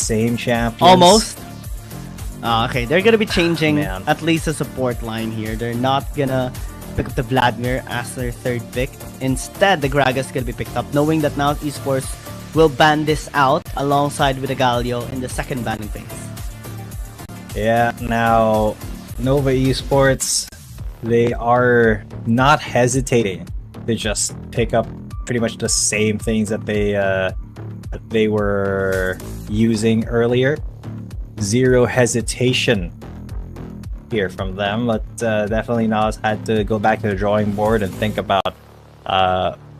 same champions. Almost. Okay, they're gonna be changing Man. at least a support line here. They're not gonna pick up the Vladimir as their third pick. Instead, the Gragas gonna be picked up, knowing that now Esports will ban this out alongside with the Galio in the second banning phase. Yeah, now Nova Esports, they are not hesitating to just pick up pretty much the same things that they were using earlier. Zero hesitation here from them, but definitely NAOS had to go back to the drawing board and think about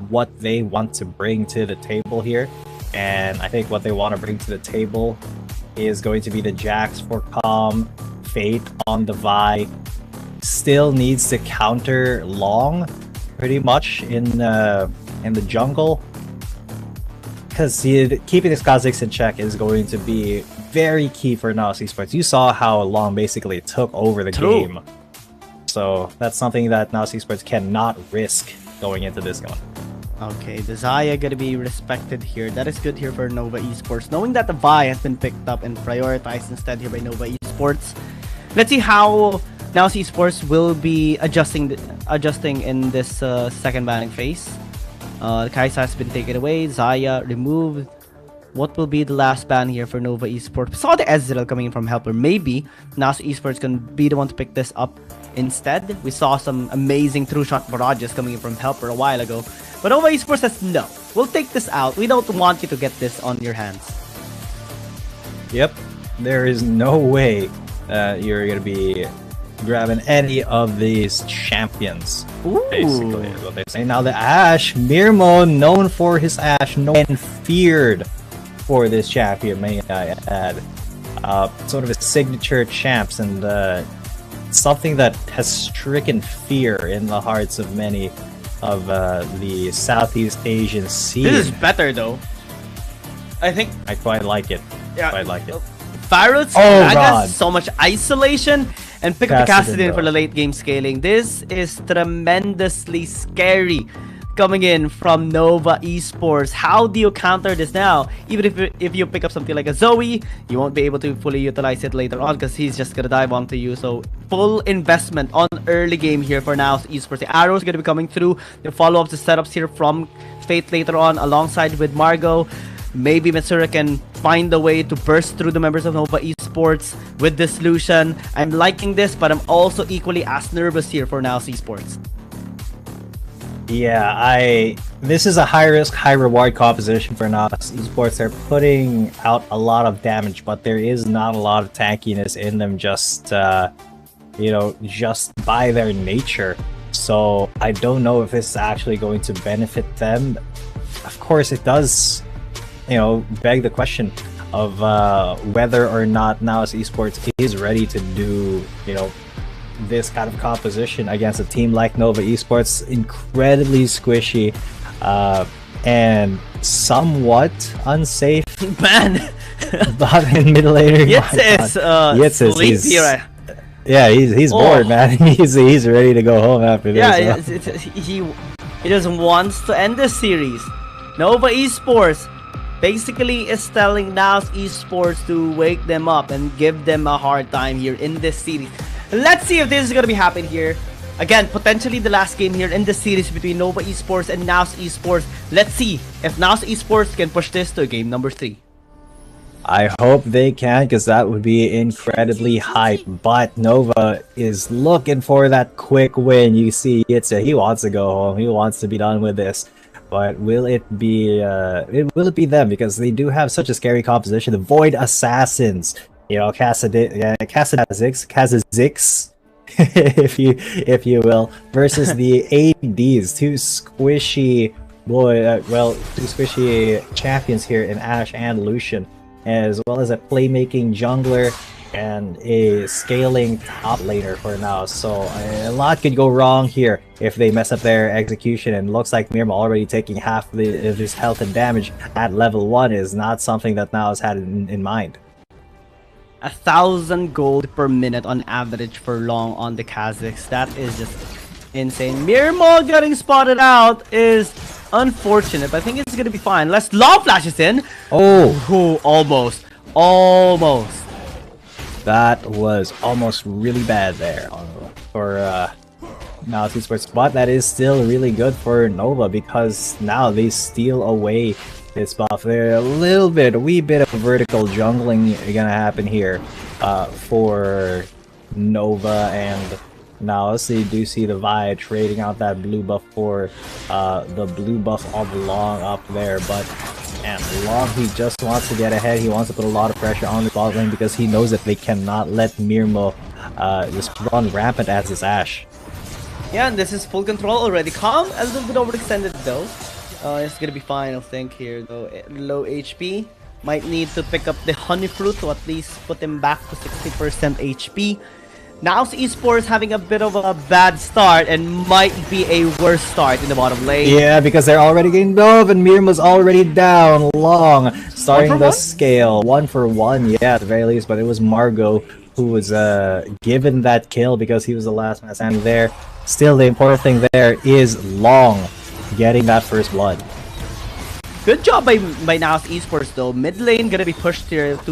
what they want to bring to the table here. And I think what they want to bring to the table is going to be the Jax for Calm. Fate on the Vi still needs to counter Long pretty much in the jungle, because keeping this Kha'Zix in check is going to be very key for NAOS Esports. You saw how Long basically took over the game, so that's something that NAOS Esports cannot risk going into this one. Okay, the Xayah gonna be respected here. That is good here for Nova Esports, knowing that the Vi has been picked up and prioritized instead here by Nova Esports. Let's see how NAOS Esports will be adjusting in this second banning phase. Kaisa has been taken away, Xayah removed. What will be the last ban here for Nova Esports? We saw the Ezreal coming in from Helper. Maybe NAOS Esports can be the one to pick this up instead. We saw some amazing true shot barrages coming in from Helper a while ago. But Nova Esports says, no, we'll take this out. We don't want you to get this on your hands. Yep, there is no way you're going to be grabbing any of these champions. Ooh. Basically, is what they say. Now the Ashe, Mirmo, known for his Ashe, known and feared for this champion, may I add. Sort of a signature champs, and something that has stricken fear in the hearts of many of the Southeast Asian scene. This is better though. I think I quite like it. Yeah. Quite like it. Pirates, God. so much isolation, and pick up the Kassadin for the late game scaling. This is tremendously scary coming in from Nova Esports. How do you counter this now? Even if you pick up something like a Zoe, you won't be able to fully utilize it later on because he's just gonna dive onto you. So full investment on early game here for now Esports. The arrows gonna be coming through. The follow-ups, the setups here from Fate later on alongside with Margot. Maybe Mitsura can find a way to burst through the members of Nova Esports with this solution. I'm liking this, but I'm also equally as nervous here for NAOS Esports. Yeah, this is a high risk, high reward composition for NAOS Esports. They're putting out a lot of damage, but there is not a lot of tankiness in them, just just by their nature. So I don't know if this is actually going to benefit them. Of course, it does, beg the question of whether or not NAOS Esports is ready to do, this kind of composition against a team like Nova Esports. Incredibly squishy and somewhat unsafe. Man, But in middle laner, he's bored, man. He's ready to go home after this. Yeah, he just wants to end this series. Nova Esports basically is telling NAOS Esports to wake them up and give them a hard time here in this series. Let's see if this is gonna be happening here. Again, potentially the last game here in the series between Nova Esports and NAOS Esports. Let's see if NAOS Esports can push this to game number 3. I hope they can, because that would be incredibly hype. But Nova is looking for that quick win. You see, he wants to go home. He wants to be done with this. But will it be them? Because they do have such a scary composition. The Void Assassins, Kha'Zix, if you will, versus the ADs, two squishy champions here in Ashe and Lucian, as well as a playmaking jungler and a scaling top laner for now. So a lot could go wrong here if they mess up their execution, and looks like Mirma already taking half of his health and damage at level 1 is not something that NAOS had in mind. 1,000 gold per minute on average for long on the Kha'Zix. That is just insane. Mirmo getting spotted out is unfortunate, but I think it's gonna be fine. Let's long flashes in. Oh, almost. Almost. That was almost really bad there for NAOS Esports, but that is still really good for Nova because now they steal away this buff. There a wee bit of vertical jungling gonna happen here for Nova and NAOS. They do see the Vi trading out that blue buff for the blue buff of Long up there, but and Long, he just wants to get ahead. He wants to put a lot of pressure on the bot lane because he knows that they cannot let Mirmo just run rampant as his Ashe. Yeah, and this is full control already. Calm, a little bit overextended though. It's gonna be fine, I think, here though. Low HP. Might need to pick up the honey fruit to at least put him back to 60% HP. NAOS Esports having a bit of a bad start and might be a worse start in the bottom lane. Yeah, because they're already getting dove and Mirma's already down. Long starting the scale. 1 for 1, yeah, at the very least, but it was Margot who was given that kill because he was the last man standing there. Still, the important thing there is Long getting that first blood. Good job by NAOS Esports though. Mid lane gonna be pushed here to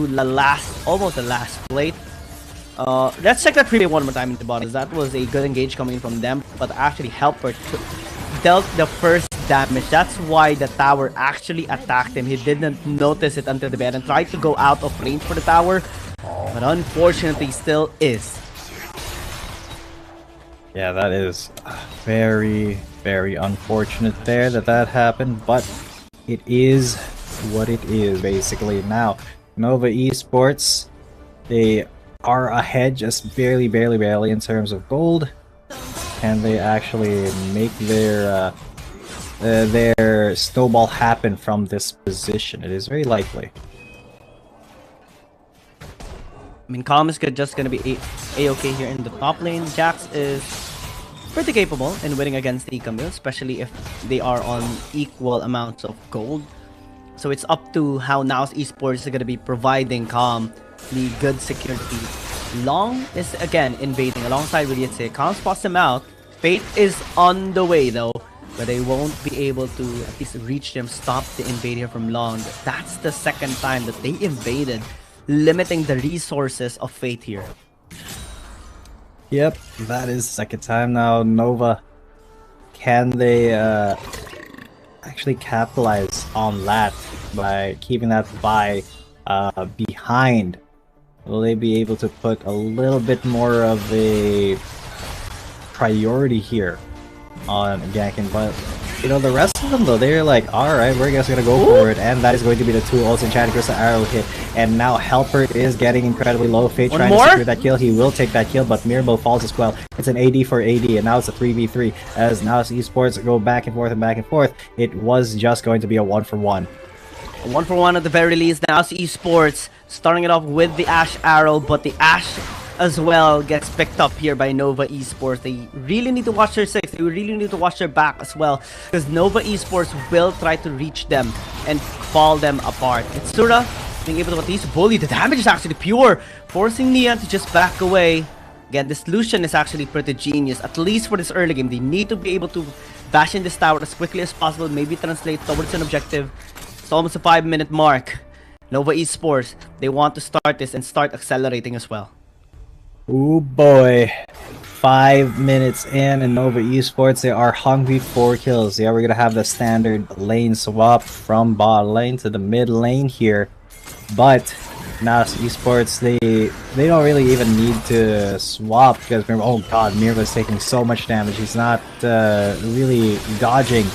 almost the last plate. Let's check that 3v one more time into bottom. That was a good engage coming from them, but actually Helper dealt the first damage. That's why the tower actually attacked him. He didn't notice it until the bed and tried to go out of range for the tower, but unfortunately still is. Yeah, that is very, very unfortunate there that happened, but it is what it is basically. Now, Nova Esports, they are ahead just barely in terms of gold. Can they actually make their snowball happen from this position? It is very likely. I mean, Calm is just gonna be a-okay here in the top lane. Jax is pretty capable in winning against the Camille, especially if they are on equal amounts of gold. So it's up to how NAOS Esports is gonna be providing Calm the good security. Long is again invading alongside with Yitze. Calm spots him out. Fate is on the way though, but they won't be able to at least reach them, stop the invader from Long. That's the second time that they invaded, limiting the resources of Fate here. Yep, that is the second time now. Nova, can they actually capitalize on that by keeping that Vi behind? Will they be able to put a little bit more of a priority here on ganking? But you know, the rest of them though, they're like, alright, we're just gonna go for it, and that is going to be the 2 ults. Enchanted Crystal arrow hit, and now Helper is getting incredibly low. Fate trying to secure that kill. He will take that kill, but Mirmo falls as well. It's an AD for AD, and now it's a 3v3 as NAOS Esports go back and forth and back and forth. It was just going to be a 1 for 1. 1 for 1 at the very least. NAOS Esports starting it off with the Ashe arrow, but the Ashe as well gets picked up here by Nova Esports. They really need to watch their 6. They really need to watch their back as well, because Nova Esports will try to reach them and fall them apart. It's Sura being able to at least bully. The damage is actually pure, forcing Nian to just back away. Again, this Lucian is actually pretty genius, at least for this early game. They need to be able to bash in this tower as quickly as possible, maybe translate towards an objective. It's almost a 5-minute mark. Nova Esports, they want to start this and start accelerating as well. Oh boy, 5 minutes in, and Nova Esports, they are hungry for kills. Yeah, we're gonna have the standard lane swap from bot lane to the mid lane here, but NAOS Esports, they don't really even need to swap because oh god, Mirva's taking so much damage. He's not really dodging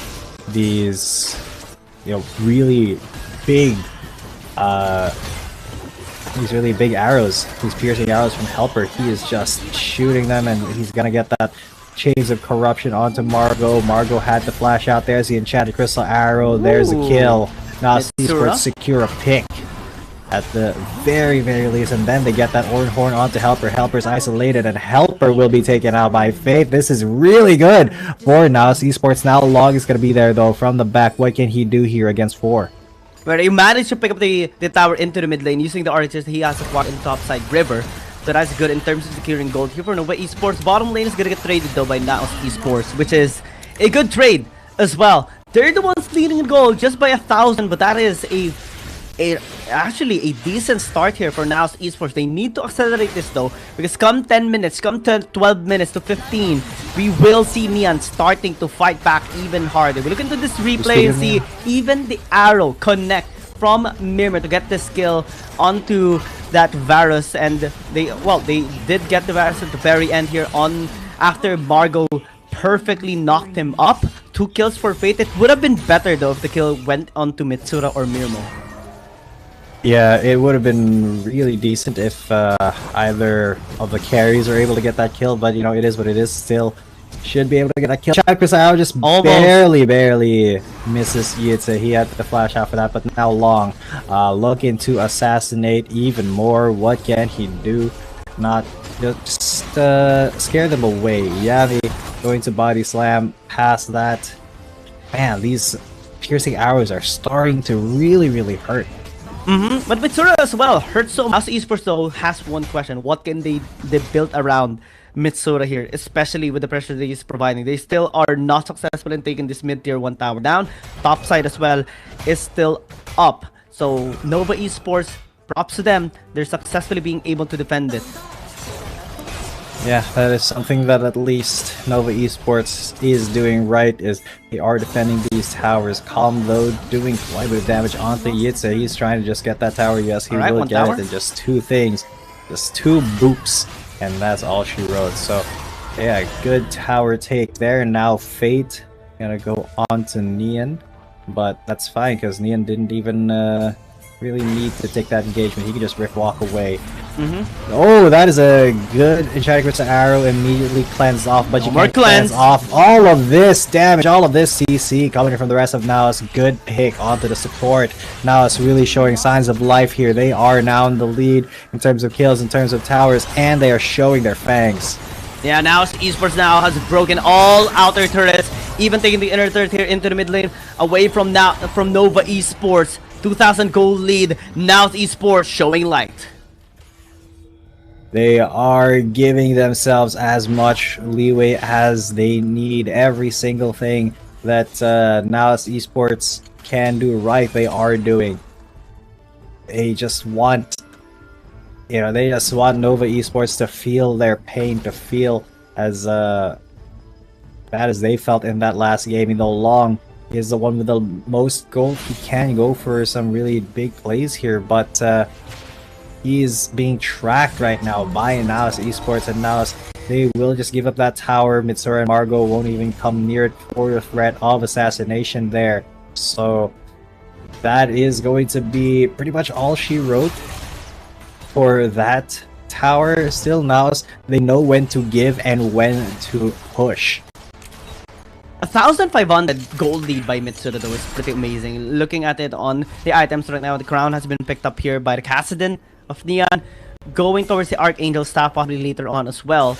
these, you know, really big these really big arrows, these piercing arrows from Helper. He is just shooting them, and he's gonna get that Chains of Corruption onto Margot. Margot had to flash out. There's the Enchanted Crystal arrow. There's a kill. NAOS Esports secure a pick at the very least, and then they get that Orange Horn onto Helper. Helper's isolated, and Helper will be taken out by Fate. This is really good for NAOS Esports. Now Log is gonna be there though from the back. What can he do here against 4? Where he managed to pick up the tower into the mid lane using the archers that he has acquired in the top side river. So that's good in terms of securing gold here for Nova Esports. Bottom lane is gonna get traded though by NAOS Esports, which is a good trade as well. They're the ones leading in gold just by 1,000, but that is a actually a decent start here for NAOS Esports. They need to accelerate this though, because come 10 minutes, come 12 minutes to 15, we will see Neon starting to fight back even harder. We look into this replay and see even the arrow connect from Mirror to get this kill onto that Varus, and they did get the Varus at the very end here on after Margot perfectly knocked him up. 2 kills for Fate. It would have been better though if the kill went onto Mitsura or Mirmo. Yeah, it would have been really decent if either of the carries are able to get that kill, but you know, it is what it is. Still should be able to get that kill. Chakra just barely misses Yitze. He had the flash out for that, but now Long looking to assassinate even more. What can he do? Not just scare them away. Yami going to body slam past that. Man, these piercing arrows are starting to really hurt. But Mitsura as well hurts so much. NAOS Esports though has one question: what can they build around Mitsura here, especially with the pressure that he's providing? They still are not successful in taking this mid-tier 1 tower down. Top side as well is still up. So Nova Esports, props to them. They're successfully being able to defend it. Yeah, that is something that at least Nova Esports is doing right, is they are defending these towers. Calm though, doing quite a bit of damage onto Yitze. He's trying to just get that tower. Yes, he will get it in just 2 things. Just 2 boops, and that's all she wrote. So, yeah, good tower take there. Now Fate gonna go on to Neon, but that's fine because Neon didn't even really need to take that engagement. He could just rift walk away. Oh, that is a good enchanted crystal arrow, immediately cleansed off, but you can't cleanse off all of this damage, all of this CC coming from the rest of NAOS. Good pick onto the support. NAOS really showing signs of life here. They are now in the lead in terms of kills, in terms of towers, and they are showing their fangs. Yeah, NAOS Esports now has broken all outer turrets, even taking the inner turret here into the mid lane, away from Nova Esports. 2,000 gold lead. NAOS Esports showing light. They are giving themselves as much leeway as they need. Every single thing that NAOS Esports can do right, they are doing. They just want, you know, they just want Nova Esports to feel their pain, to feel as bad as they felt in that last game. You know, Long is the one with the most gold. He can go for some really big plays here, but he's being tracked right now by NAOS Esports, and NAOS, they will just give up that tower. Mitsura and Margot won't even come near it for the threat of assassination there. So that is going to be pretty much all she wrote for that tower. Still NAOS, they know when to give and when to push. 1,500 gold lead by Mitsura though is pretty amazing. Looking at it on the items right now, the crown has been picked up here by the Kassadin of Neon, going towards the Archangel staff probably later on as well.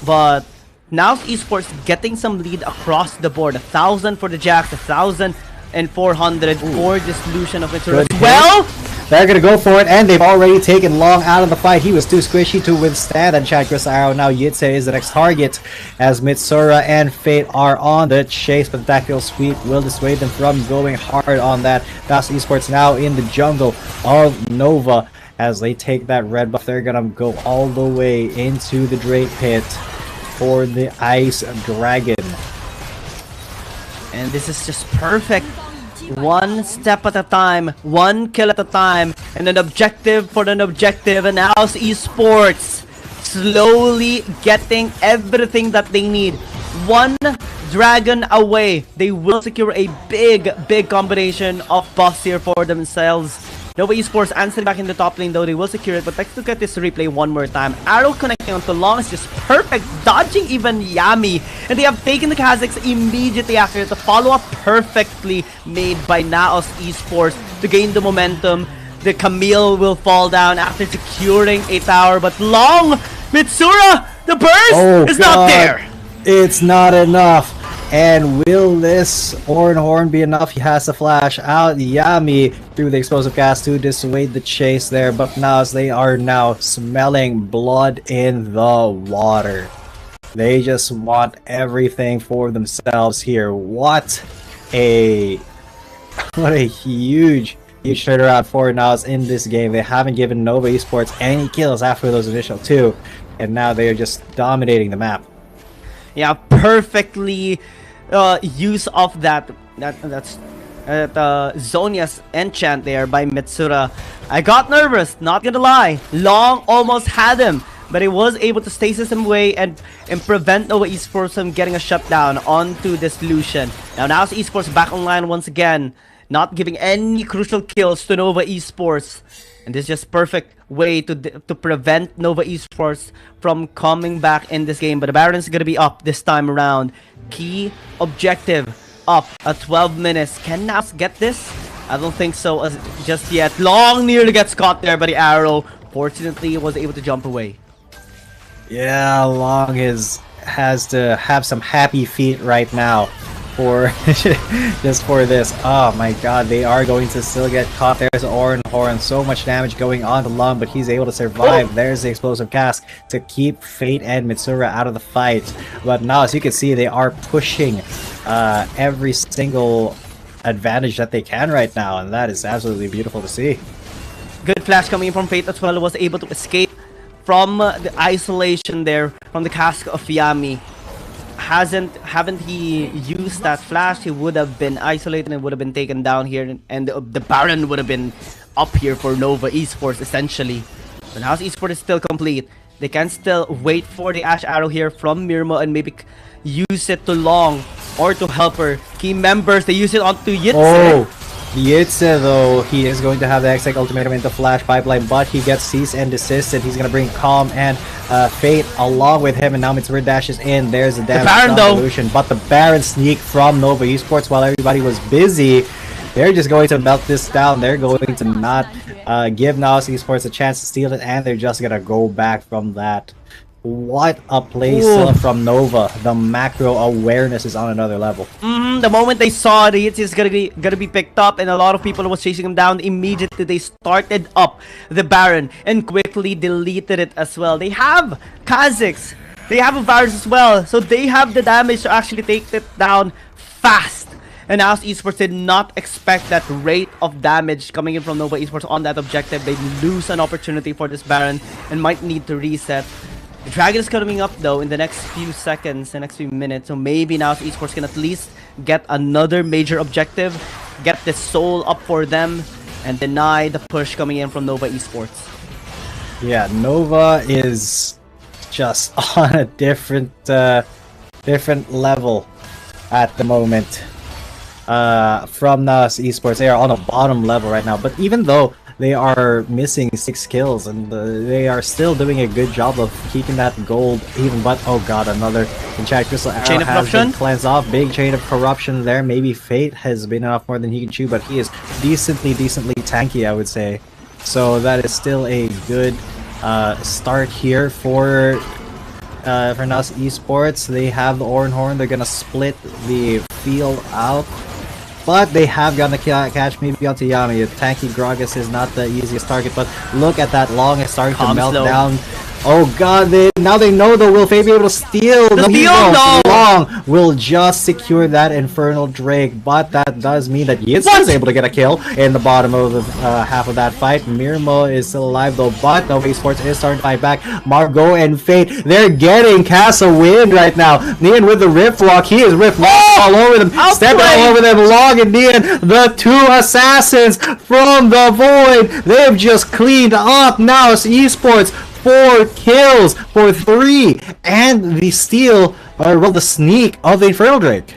But now Esports getting some lead across the board. 1,000 for the Jax, 1,400 for this Lucian of Mitsura as well. They're gonna go for it, and they've already taken Long out of the fight. He was too squishy to withstand that enchanted crystal arrow. Now Yitze is the next target, as Mitsura and Fate are on the chase, but the tactical sweep will dissuade them from going hard on that. NAOS Esports now in the jungle of Nova. As they take that red buff, they're gonna go all the way into the Drake Pit for the Ice Dragon. And this is just perfect. One step at a time, one kill at a time, and an objective for an objective. And NAOS Esports slowly getting everything that they need. One dragon away. They will secure a big combination of buffs here for themselves. Nova Esports answering back in the top lane though, they will secure it, but let's look at this replay one more time. Arrow connecting onto Long is just perfect, dodging even Yami, and they have taken the Kazakhs immediately after. The follow-up perfectly made by NAOS Esports to gain the momentum. The Camille will fall down after securing a tower, but Long, Mitsura, the burst is not there! It's not enough. And will this Horn be enough? He has to flash out Yami through the explosive gas to dissuade the chase there. But now they are now smelling blood in the water. They just want everything for themselves here. What a huge huge turnaround for NAOS in this game. They haven't given Nova Esports any kills after those initial 2, and now they are just dominating the map. Yeah, perfectly use of that's Zonia's enchant there by Mitsura. I got nervous, not gonna lie. Long almost had him, but he was able to stasis him away and prevent Nova Esports from getting a shutdown onto this Lucian. Now NAOS Esports back online once again, not giving any crucial kills to Nova Esports. And this is just perfect way to prevent Nova Esports from coming back in this game. But the Baron is going to be up this time around. Key objective up at 12 minutes. Can NAOS get this? I don't think so just yet. Long nearly gets caught there by the arrow. Fortunately, was able to jump away. Yeah, Long has to have some happy feet right now for just for this. Oh my god, they are going to still get caught. There's Orin Horn, so much damage going on to Long, but he's able to survive. There's the explosive cask to keep Fate and Mitsura out of the fight. But now, as you can see, they are pushing every single advantage that they can right now, and that is absolutely beautiful to see. Good flash coming in from Fate as well. Was able to escape from the isolation there from the cask of Yami. Haven't he used that flash, he would have been isolated and would have been taken down here, and the Baron would have been up here for Nova Esports essentially. But NAOS Esports is still complete. They can still wait for the Ash Arrow here from Mirmo and maybe use it to Long or to Helper. Key members, they use it onto Yitze. Oh, Yitze though, he is going to have the Exec Ultimatum into Flash Pipeline, but he gets cease and desist, and he's going to bring Calm and Fate along with him, and now Mitsura dashes in. There's a damage solution, but the Baron sneak from Nova Esports while everybody was busy. They're just going to melt this down. They're going to not give NAOS Esports a chance to steal it, and they're just going to go back from that. What a play still from Nova. The macro awareness is on another level. The moment they saw it, it's gonna be picked up, and a lot of people was chasing him down. Immediately they started up the Baron and quickly deleted it as well. They have Kha'Zix, they have a virus as well, so they have the damage to actually take it down fast. And NAOS Esports did not expect that rate of damage coming in from Nova Esports on that objective. They lose an opportunity for this Baron and might need to reset. The Dragon is coming up though in the next few seconds, the next few minutes, so maybe NAOS Esports can at least get another major objective, get the soul up for them, and deny the push coming in from Nova Esports. Yeah, Nova is just on a different level at the moment from NAOS Esports. They are on a bottom level right now, but even though they are missing 6 kills, and they are still doing a good job of keeping that gold even. But oh god, another Enchant Crystal Arrow has been cleansed off. Big chain of corruption there. Maybe Fate has been off more than he can chew, but he is decently tanky, I would say. So that is still a good start here for NAOS Esports. They have the Orin Horn. They're gonna split the field out, but they have gotten a catch maybe onto Yami. Tanky Gragas is not the easiest target, but look at that Long is starting to melt down. Oh god, now they know though, will Fate be able to steal the steal? Long will just secure that Infernal Drake, but that does mean that Yitz is able to get a kill in the bottom of the half of that fight. Mirmo is still alive though, but Nova Esports is starting to fight back. Margot and Fate, they're getting Castle Wind right now. Nian with the Rift Walk, he is Rift Walk all over them, stepping all over them. Long and Nian, the 2 assassins from the Void, they've just cleaned up NAOS Esports. 4 kills for 3, and the steal, or well, the sneak of the Infernal Drake.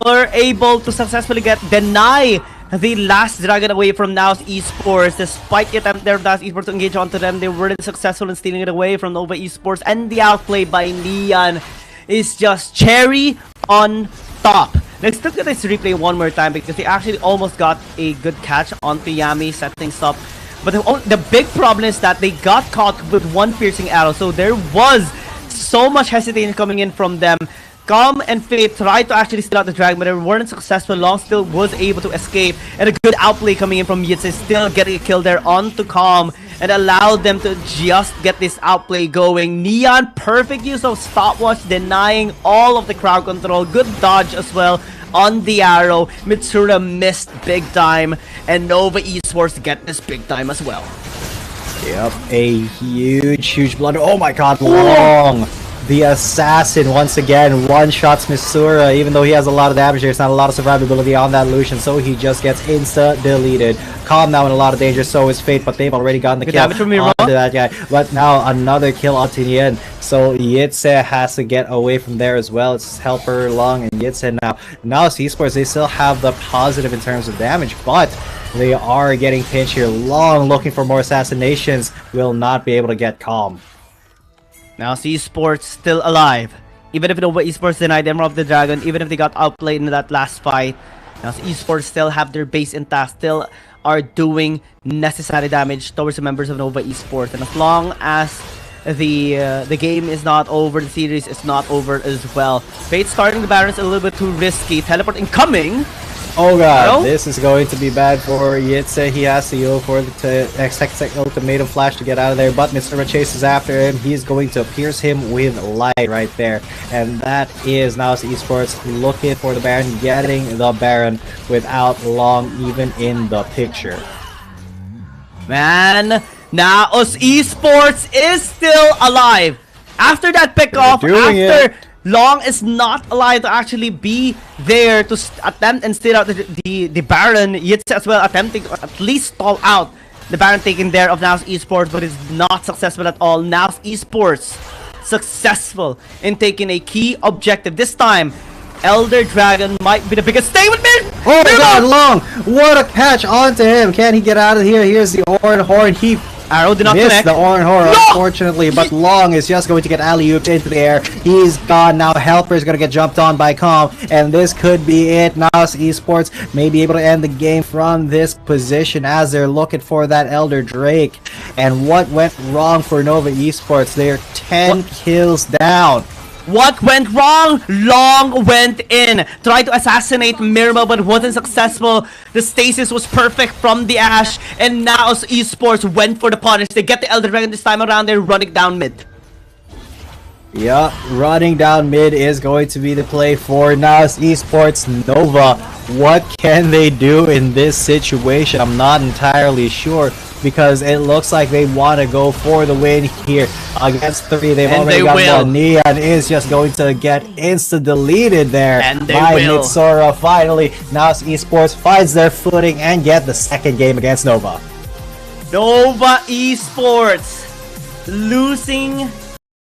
Were able to successfully deny the last Dragon away from NAOS Esports. Despite the attempt there of NAOS Esports to engage onto them, they weren't successful in stealing it away from Nova Esports, and the outplay by Neon is just cherry on top. Let's look at this replay one more time, because they actually almost got a good catch onto Yami, setting things up. But the big problem is that they got caught with 1 piercing arrow, so there was so much hesitation coming in from them. Calm and Fate tried to actually steal out the Dragon, but they weren't successful. Long still was able to escape, and a good outplay coming in from Yitze, still getting a kill there onto Calm, and allowed them to just get this outplay going. Neon, perfect use of stopwatch, denying all of the crowd control. Good dodge as well on the arrow. Mitsura missed big time, and Nova Esports get this big time as well. Yep, a huge blunder. Oh my god, Long! The assassin once again one-shots Misura. Even though he has a lot of damage, there's not a lot of survivability on that Lucian, so he just gets insta-deleted. Calm now in a lot of danger, so is Fate, but they've already gotten the kill onto that guy. But now another kill onto Yen, so Yitze has to get away from there as well. It's Helper, Long, and Yitze now. NAOS Esports, they still have the positive in terms of damage, but they are getting pinched here. Long looking for more assassinations, will not be able to get Calm. NAOS Esports still alive. Even if Nova Esports denied Emerald of the Dragon, even if they got outplayed in that last fight, NAOS Esports still have their base intact, still are doing necessary damage towards the members of Nova Esports. And as long as the game is not over, the series is not over as well. Fate starting the Barons a little bit too risky. Teleport incoming! Oh god, this is going to be bad for Yitze. He has to go for the next ultimatum flash to get out of there, but Mr. chases after him. He's going to pierce him with light right there. And that is NAOS Esports looking for the Baron, getting the Baron without Long even in the picture. Man, NAOS Esports is still alive. After that pickoff, Long is not alive to actually be there to attempt and steal out the Baron. Yitze as well attempting to at least stall out the Baron taken there of NAOS Esports, but is not successful at all. NAOS Esports successful in taking a key objective. This time, Elder Dragon might be the biggest. Stay with me! Oh my god, Long! What a catch onto him! Can he get out of here? Here's the Oran Horn. He arrow did not missed connect. The Oran Horror, unfortunately, but Long is just going to get alley-ooped into the air. He's gone now. Helper is going to get jumped on by Calm, and this could be it. NAOS Esports may be able to end the game from this position as they're looking for that Elder Drake. And what went wrong for Nova Esports? They're 10 kills down. What went wrong? Long went in. Tried to assassinate Mirma but wasn't successful. The stasis was perfect from the Ash. And NAOS Esports went for the punish. They get the Elder Dragon this time around. They're running down mid. Yeah, running down mid is going to be the play for NAOS Esports. Nova, what can they do in this situation? I'm not entirely sure, because it looks like they want to go for the win here against 3. They've already got one. Neon is just going to get insta-deleted there by Mitsura. Finally, NAOS Esports finds their footing and get the second game against Nova. Nova Esports losing